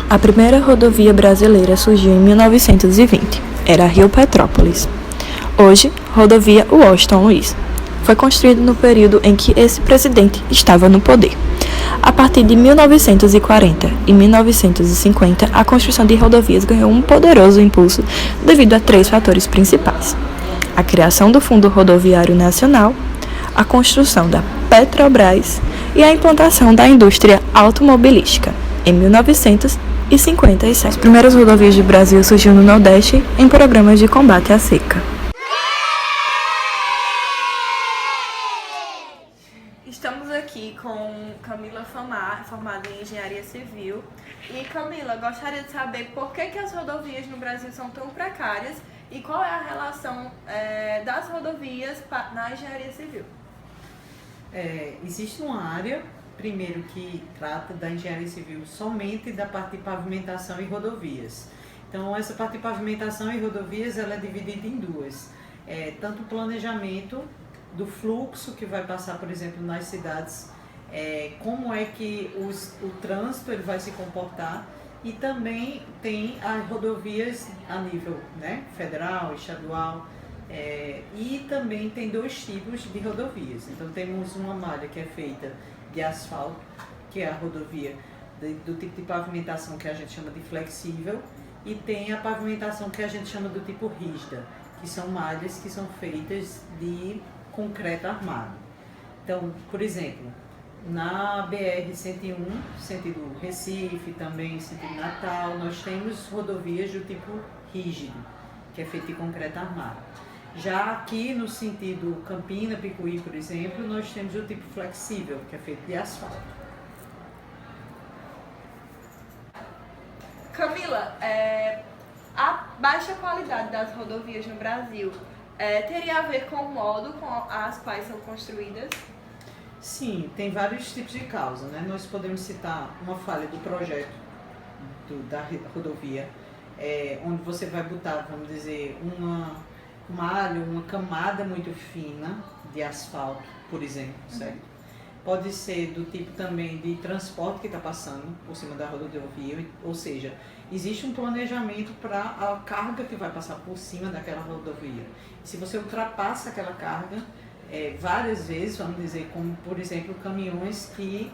A primeira rodovia brasileira surgiu em 1920. Era Rio Petrópolis. Hoje, rodovia Washington Luiz. Foi construída no período em que esse presidente estava no poder. A partir de 1940 e 1950, a construção de rodovias ganhou um poderoso impulso devido a 3 fatores principais: a criação do Fundo Rodoviário Nacional, a construção da Petrobras e a implantação da indústria automobilística. Em 1957, as primeiras rodovias do Brasil surgiram no Nordeste em programas de combate à seca. Estamos aqui com Camila Famar, formada em Engenharia Civil. E Camila, gostaria de saber por que as rodovias no Brasil são tão precárias e qual é a relação das rodovias na Engenharia Civil. Existe uma área, primeiro, que trata da engenharia civil somente da parte de pavimentação e rodovias. Então, essa parte de pavimentação e rodovias ela é dividida em duas. Tanto o planejamento do fluxo que vai passar, por exemplo, nas cidades, como é que o trânsito ele vai se comportar, e também tem as rodovias a nível federal, estadual, e também tem 2 tipos de rodovias. Então temos uma malha que é feita de asfalto, que é a rodovia do tipo de pavimentação que a gente chama de flexível, e tem a pavimentação que a gente chama do tipo rígida, que são malhas que são feitas de concreto armado. Então, por exemplo, na BR-101, sentido Recife, também sentido Natal, nós temos rodovias do tipo rígido, que é feito de concreto armado. Já aqui no sentido Campina-Picuí, por exemplo, nós temos o tipo flexível, que é feito de asfalto. Camila, a baixa qualidade das rodovias no Brasil teria a ver com o modo com as quais são construídas? Sim, tem vários tipos de causa, Nós podemos citar uma falha do projeto da rodovia, onde você vai botar, vamos dizer, uma malha, uma camada muito fina de asfalto, por exemplo, certo? Pode ser do tipo também de transporte que está passando por cima da rodovia, ou seja, existe um planejamento para a carga que vai passar por cima daquela rodovia. Se você ultrapassa aquela carga, várias vezes, vamos dizer, como por exemplo caminhões que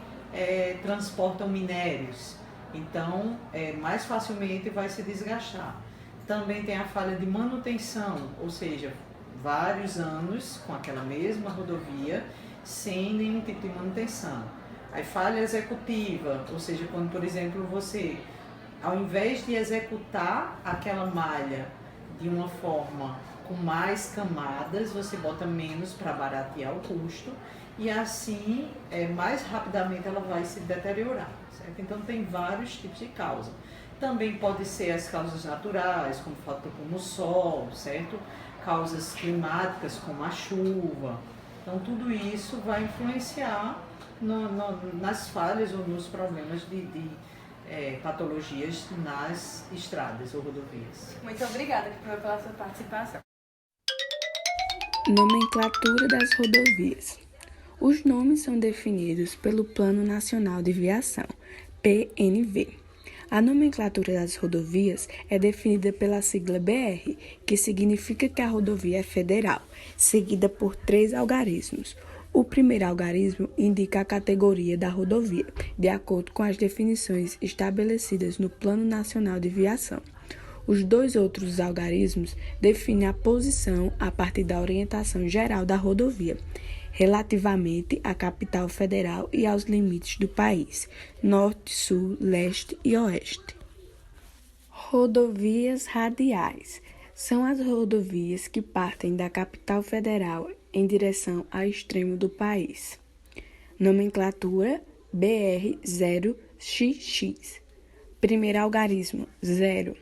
transportam minérios, então mais facilmente vai se desgastar. Também tem a falha de manutenção, ou seja, vários anos com aquela mesma rodovia sem nenhum tipo de manutenção. Aí falha executiva, ou seja, quando por exemplo você, ao invés de executar aquela malha de uma forma com mais camadas, você bota menos para baratear o custo e assim mais rapidamente ela vai se deteriorar, certo? Então tem vários tipos de causa. Também pode ser as causas naturais, como o sol, certo? Causas climáticas, como a chuva. Então tudo isso vai influenciar nas falhas ou nos problemas de patologias nas estradas ou rodovias. Muito obrigada pela sua participação. Nomenclatura das rodovias. Os nomes são definidos pelo Plano Nacional de Viação, PNV. A nomenclatura das rodovias é definida pela sigla BR, que significa que a rodovia é federal, seguida por 3 algarismos. O primeiro algarismo indica a categoria da rodovia, de acordo com as definições estabelecidas no Plano Nacional de Viação. Os 2 outros algarismos definem a posição a partir da orientação geral da rodovia, relativamente à capital federal e aos limites do país, norte, sul, leste e oeste. Rodovias radiais são as rodovias que partem da capital federal em direção ao extremo do país. Nomenclatura BR-0XX. Primeiro algarismo, 0.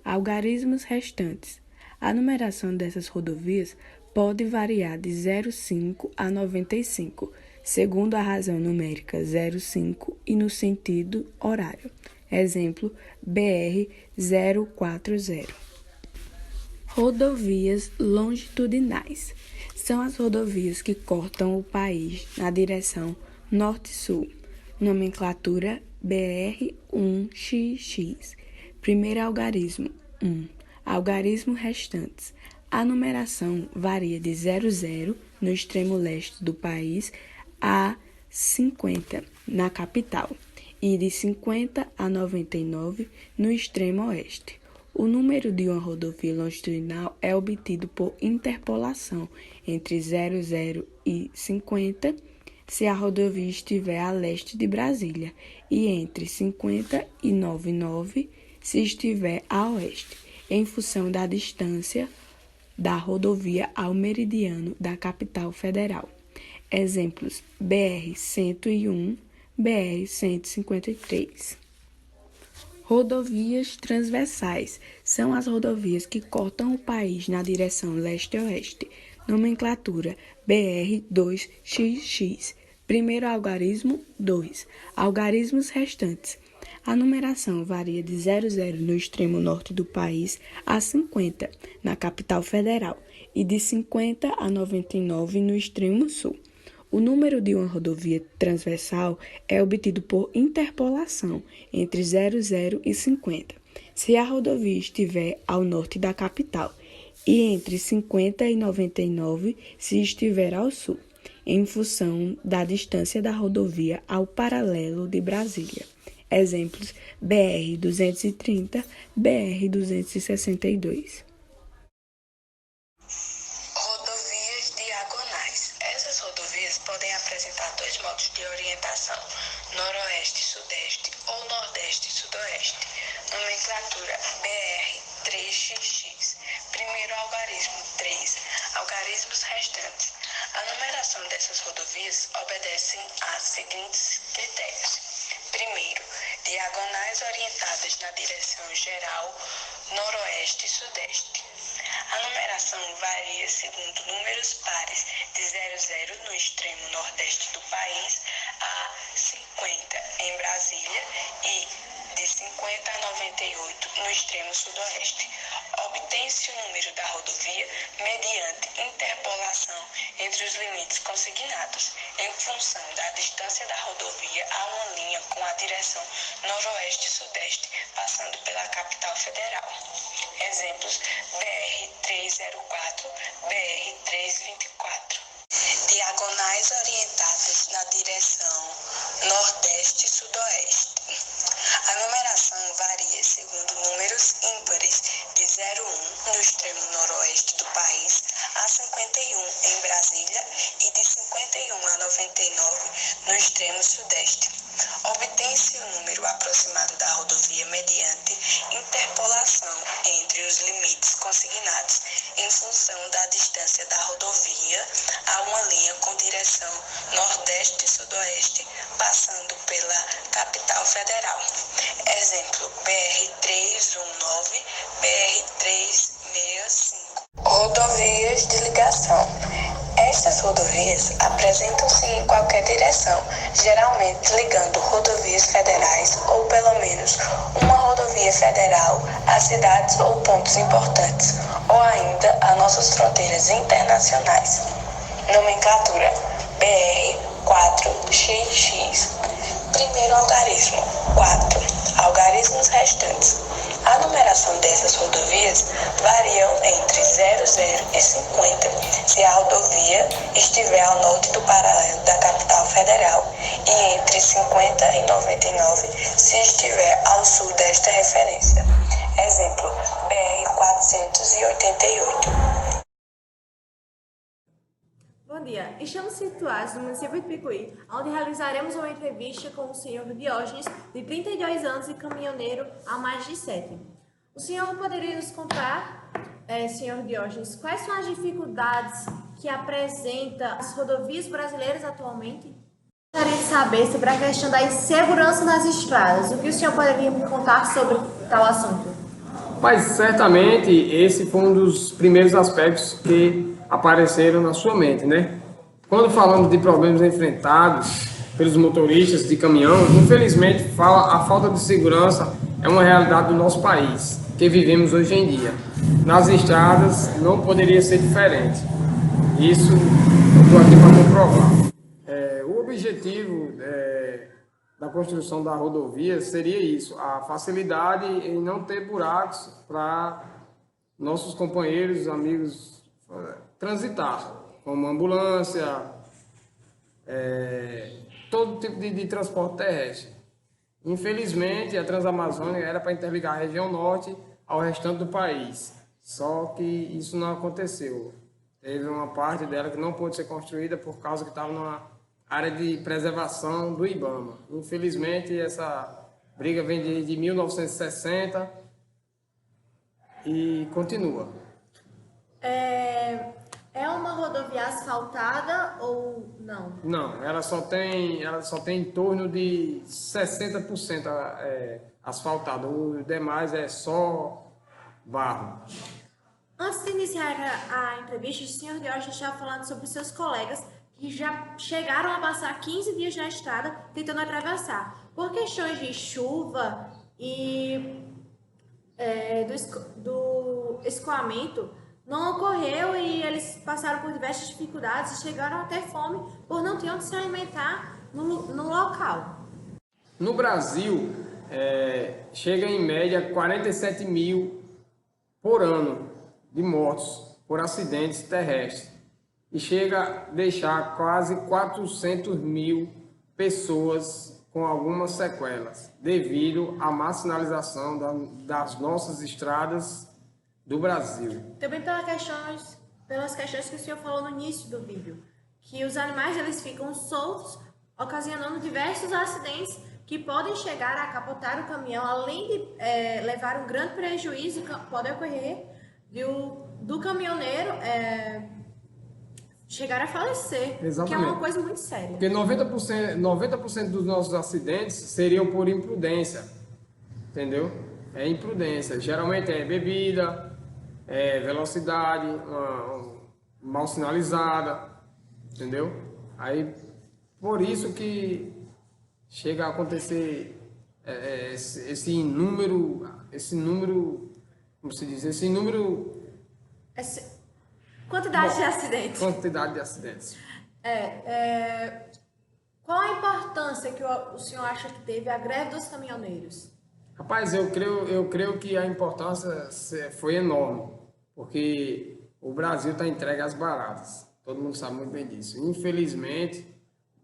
Algarismos restantes. A numeração dessas rodovias pode variar de 05 a 95, segundo a razão numérica 05 e no sentido horário. Exemplo, BR-040. Rodovias longitudinais. São as rodovias que cortam o país na direção norte-sul. Nomenclatura BR1XX. Primeiro algarismo 1. Algarismo restantes. A numeração varia de 00 no extremo leste do país a 50 na capital e de 50 a 99 no extremo oeste. O número de uma rodovia longitudinal é obtido por interpolação entre 00 e 50 se a rodovia estiver a leste de Brasília e entre 50 e 99 se estiver a oeste, em função da distância da rodovia ao meridiano da capital federal. Exemplos: BR-101, BR-153. Rodovias transversais são as rodovias que cortam o país na direção leste-oeste. Nomenclatura: BR-2XX. Primeiro algarismo 2. Algarismos restantes. A numeração varia de 00 no extremo norte do país a 50 na capital federal e de 50 a 99 no extremo sul. O número de uma rodovia transversal é obtido por interpolação entre 00 e 50, se a rodovia estiver ao norte da capital, e entre 50 e 99, se estiver ao sul, em função da distância da rodovia ao paralelo de Brasília. Exemplos: BR-230, BR-262. Rodovias diagonais. Essas rodovias podem apresentar dois modos de orientação: noroeste-sudeste ou nordeste-sudoeste. Nomenclatura: BR-3XX. Primeiro algarismo 3. Algarismos restantes. A numeração dessas rodovias obedece a seguintes critérios. Primeiro, diagonais orientadas na direção geral noroeste e sudeste. A numeração varia segundo números pares de 00 no extremo nordeste do país a 50 em Brasília e de 50 a 98 no extremo sudoeste. Obtém-se o número da rodovia mediante interpolação entre os limites consignados, em função da distância da rodovia a uma linha com a direção noroeste-sudeste, passando pela capital federal. Exemplos: BR-304, BR-324. Diagonais orientadas na direção nordeste-sudoeste. A numeração varia segundo números ímpares de 01 no extremo noroeste do país a 51 em Brasília e de 51 a 99 no extremo sudeste. Obtém-se o número aproximado da rodovia mediante interpolação entre os limites consignados em função da distância da rodovia a uma linha com direção nordeste-sudoeste, passando pela capital federal. Exemplo: BR-319, BR-365. Rodovias de ligação. Estas rodovias apresentam-se em qualquer direção, geralmente ligando rodovias federais ou pelo menos uma rodovia federal a cidades ou pontos importantes, ou ainda a nossas fronteiras internacionais. Nomenclatura: BR-4XX. Primeiro algarismo 4. Algarismos restantes. A numeração dessas rodovias variam entre 00 e 50, se a rodovia estiver ao norte do paralelo da capital federal, e entre 50 e 99, se estiver ao sul desta referência. Exemplo: BR-488. Bom dia, estamos situados no município de Picuí, onde realizaremos uma entrevista com o senhor Diógenes, de 32 anos e caminhoneiro há mais de 7. O senhor poderia nos contar, senhor Diógenes, quais são as dificuldades que apresenta as rodovias brasileiras atualmente? Gostaria de saber sobre a questão da insegurança nas estradas. O que o senhor poderia me contar sobre tal assunto? Mas certamente esse foi um dos primeiros aspectos que apareceram na sua mente, né? Quando falamos de problemas enfrentados pelos motoristas de caminhão, infelizmente a falta de segurança é uma realidade do nosso país, que vivemos hoje em dia. Nas estradas não poderia ser diferente. Isso eu estou aqui para comprovar. O objetivo da construção da rodovia seria isso, a facilidade em não ter buracos para nossos companheiros, amigos transitar, como ambulância, todo tipo de transporte terrestre. Infelizmente, a Transamazônica era para interligar a região norte ao restante do país, só que isso não aconteceu. Teve uma parte dela que não pôde ser construída por causa que estava numa área de preservação do IBAMA. Infelizmente, essa briga vem de 1960 e continua. É uma rodovia asfaltada ou não? Não, ela só tem em torno de 60% asfaltada. O demais é só barro. Antes de iniciar a entrevista, o senhor Diógenes estava falando sobre seus colegas que já chegaram a passar 15 dias na estrada tentando atravessar. Por questões de chuva e do escoamento, não ocorreu e eles passaram por diversas dificuldades e chegaram a ter fome por não ter onde se alimentar no local. No Brasil, chega em média 47 mil por ano de mortos por acidentes terrestres. E chega a deixar quase 400 mil pessoas com algumas sequelas, devido à marginalização das nossas estradas do Brasil. Também pelas questões que o senhor falou no início do vídeo, que os animais eles ficam soltos, ocasionando diversos acidentes que podem chegar a capotar o caminhão, além de levar um grande prejuízo que pode ocorrer do caminhoneiro chegar a falecer. Exatamente. Que é uma coisa muito séria. Porque 90% dos nossos acidentes seriam por imprudência, entendeu? É imprudência. Geralmente é bebida, velocidade, mal sinalizada, entendeu? Aí, por isso que chega a acontecer esse número, como se diz, Quantidade de acidentes. Quantidade de acidentes. Qual a importância que o senhor acha que teve a greve dos caminhoneiros? Rapaz, eu creio que a importância foi enorme, porque o Brasil está entregue às baratas. Todo mundo sabe muito bem disso. Infelizmente,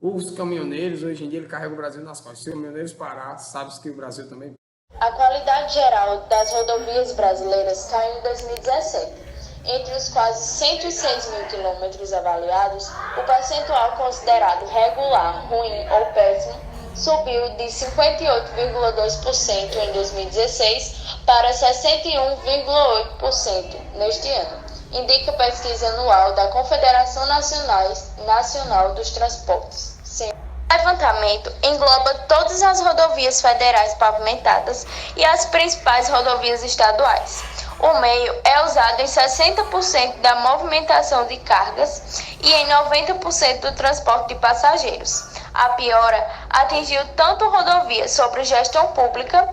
os caminhoneiros, hoje em dia, carregam o Brasil nas costas. Se os caminhoneiros parar, sabe-se que o Brasil também... A qualidade geral das rodovias brasileiras caiu em 2017. Entre os quase 106 mil quilômetros avaliados, o percentual considerado regular, ruim ou péssimo subiu de 58,2% em 2016 para 61,8% neste ano, indica a pesquisa anual da Confederação Nacional dos Transportes. O levantamento engloba todas as rodovias federais pavimentadas e as principais rodovias estaduais. O meio é usado em 60% da movimentação de cargas e em 90% do transporte de passageiros. A piora atingiu tanto rodovias sob gestão pública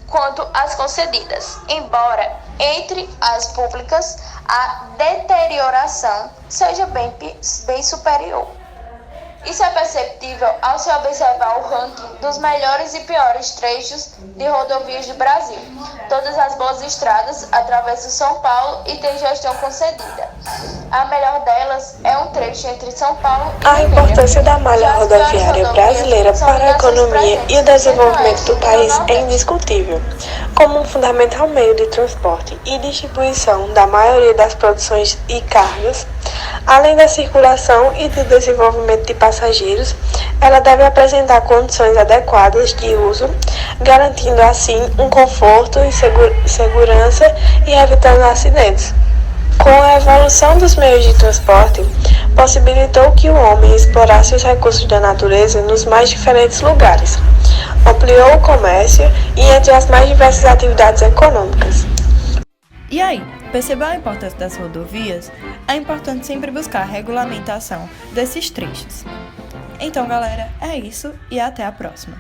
quanto as concedidas, embora entre as públicas a deterioração seja bem superior. Isso é perceptível ao se observar o ranking dos melhores e piores trechos de rodovias do Brasil. Todas as boas estradas atravessam São Paulo e têm gestão concedida. A melhor delas é um trecho entre São Paulo e A importância da malha rodoviária brasileira para a economia e o desenvolvimento do país é indiscutível, como um fundamental meio de transporte e distribuição da maioria das produções e cargas. Além da circulação e do desenvolvimento de passageiros, ela deve apresentar condições adequadas de uso, garantindo assim um conforto e segurança e evitando acidentes. Com a evolução dos meios de transporte, possibilitou que o homem explorasse os recursos da natureza nos mais diferentes lugares, ampliou o comércio e entre as mais diversas atividades econômicas. E aí, percebeu a importância das rodovias? É importante sempre buscar a regulamentação desses trechos. Então, galera, é isso e até a próxima.